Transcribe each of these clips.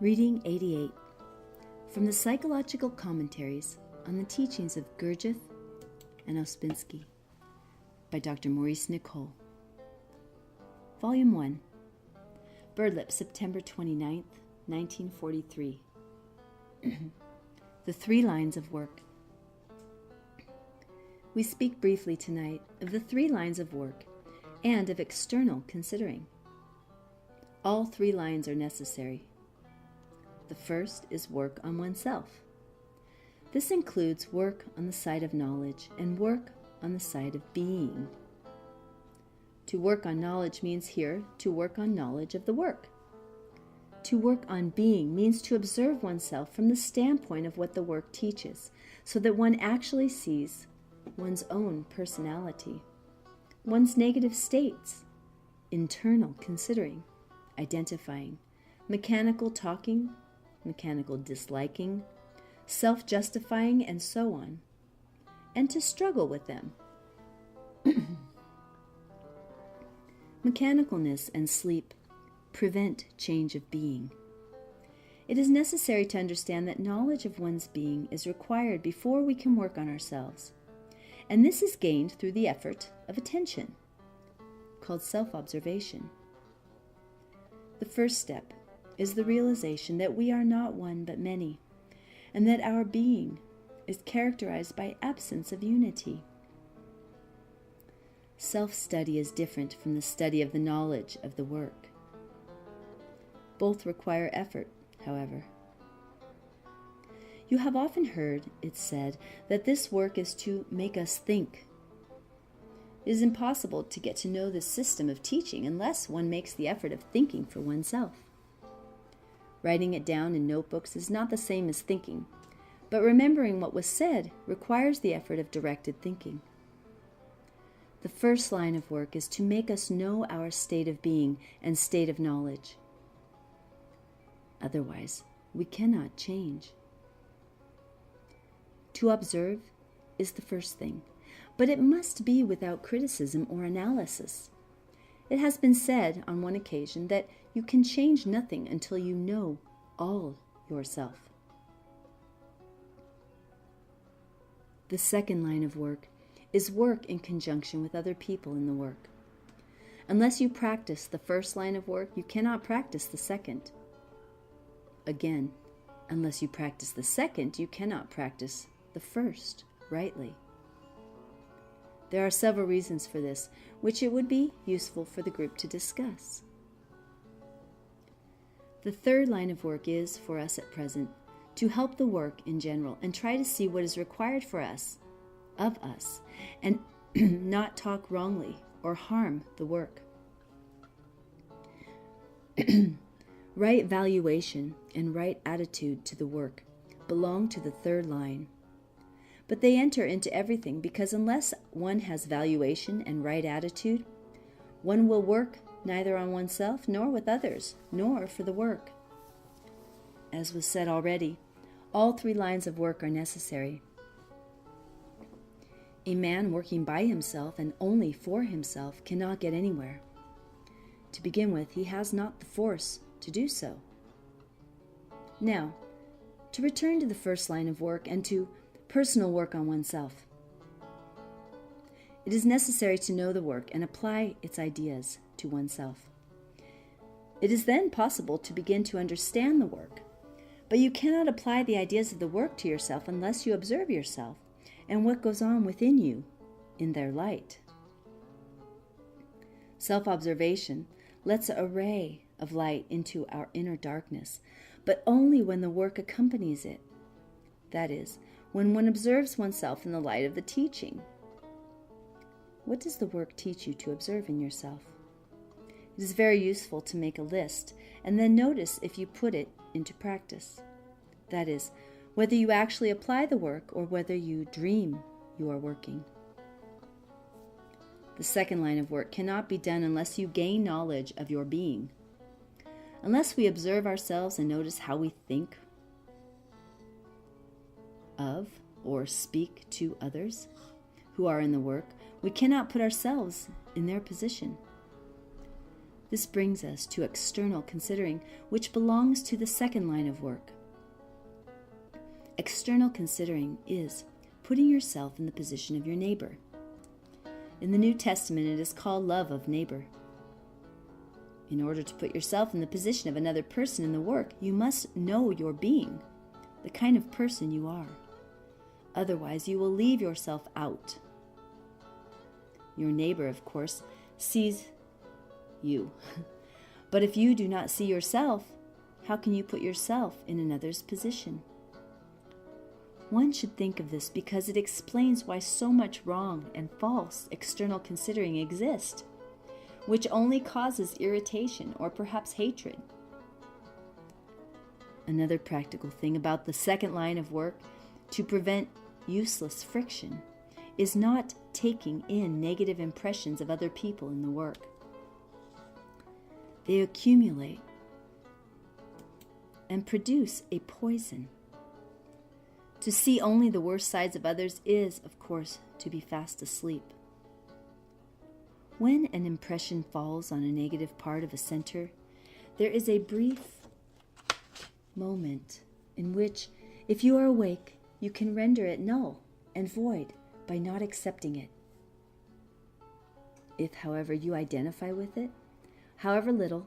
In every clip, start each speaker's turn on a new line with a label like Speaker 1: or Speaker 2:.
Speaker 1: Reading 88 from the Psychological Commentaries on the Teachings of Gurdjieff and Ouspensky by Dr. Maurice Nicoll. Volume 1, Birdlip, September 29th, 1943. The Three Lines of Work. We speak briefly tonight of the three lines of work and of external considering. All three lines are necessary. The first is work on oneself. This includes work on the side of knowledge and work on the side of being. To work on knowledge means here to work on knowledge of the work. To work on being means to observe oneself from the standpoint of what the work teaches, so that one actually sees one's own personality, one's negative states, internal considering, identifying, mechanical talking, mechanical disliking, self-justifying, and so on, and to struggle with them. Mechanicalness and sleep prevent change of being. It is necessary to understand that knowledge of one's being is required before we can work on ourselves, and this is gained through the effort of attention, called self-observation. The first step is the realization that we are not one but many, and that our being is characterized by absence of unity. Self-study is different from the study of the knowledge of the work. Both require effort, however. You have often heard it said that this work is to make us think. It is impossible to get to know this system of teaching unless one makes the effort of thinking for oneself. Writing it down in notebooks is not the same as thinking, but remembering what was said requires the effort of directed thinking. The first line of work is to make us know our state of being and state of knowledge. Otherwise, we cannot change. To observe is the first thing, but it must be without criticism or analysis. It has been said on one occasion that you can change nothing until you know all yourself. The second line of work is work in conjunction with other people in the work. Unless you practice the first line of work, you cannot practice the second. Again, unless you practice the second, you cannot practice the first rightly. There are several reasons for this, which it would be useful for the group to discuss. The third line of work is, for us at present, to help the work in general and try to see what is required for us, of us, and not talk wrongly or harm the work. Right valuation and right attitude to the work belong to the third line. But they enter into everything because unless one has valuation and right attitude, one will work neither on oneself nor with others, nor for the work. As was said already, all three lines of work are necessary. A man working by himself and only for himself cannot get anywhere. To begin with, he has not the force to do so. Now, to return to the first line of work and to personal work on oneself. It is necessary to know the work and apply its ideas to oneself. It is then possible to begin to understand the work, but you cannot apply the ideas of the work to yourself unless you observe yourself and what goes on within you in their light. Self-observation lets a ray of light into our inner darkness, but only when the work accompanies it. That is, when one observes oneself in the light of the teaching. What does the work teach you to observe in yourself? It is very useful to make a list and then notice if you put it into practice. That is, whether you actually apply the work or whether you dream you are working. The second line of work cannot be done unless you gain knowledge of your being. Unless we observe ourselves and notice how we think of or speak to others who are in the work, we cannot put ourselves in their position. This brings us to external considering, which belongs to the second line of work. External considering is putting yourself in the position of your neighbor. In the New Testament, it is called love of neighbor. In order to put yourself in the position of another person in the work, you must know your being, the kind of person you are. Otherwise, you will leave yourself out. Your neighbor, of course, sees you. But if you do not see yourself, how can you put yourself in another's position? One should think of this because it explains why so much wrong and false external considering exist, which only causes irritation or perhaps hatred. Another practical thing about the second line of work to prevent useless friction is not taking in negative impressions of other people in the work. They accumulate and produce a poison. To see only the worst sides of others is, of course, to be fast asleep. When an impression falls on a negative part of a center, there is a brief moment in which, if you are awake, you can render it null and void by not accepting it. If, however, you identify with it, however little,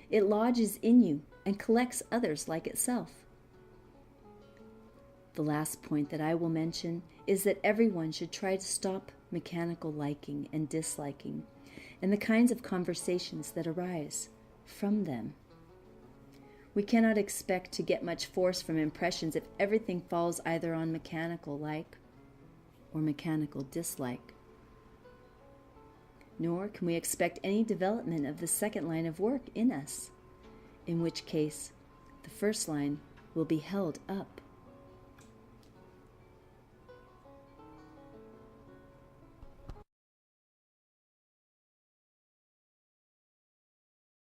Speaker 1: it lodges in you and collects others like itself. The last point that I will mention is that everyone should try to stop mechanical liking and disliking and the kinds of conversations that arise from them. We cannot expect to get much force from impressions if everything falls either on mechanical like or mechanical dislike. Nor can we expect any development of the second line of work in us, in which case the first line will be held up.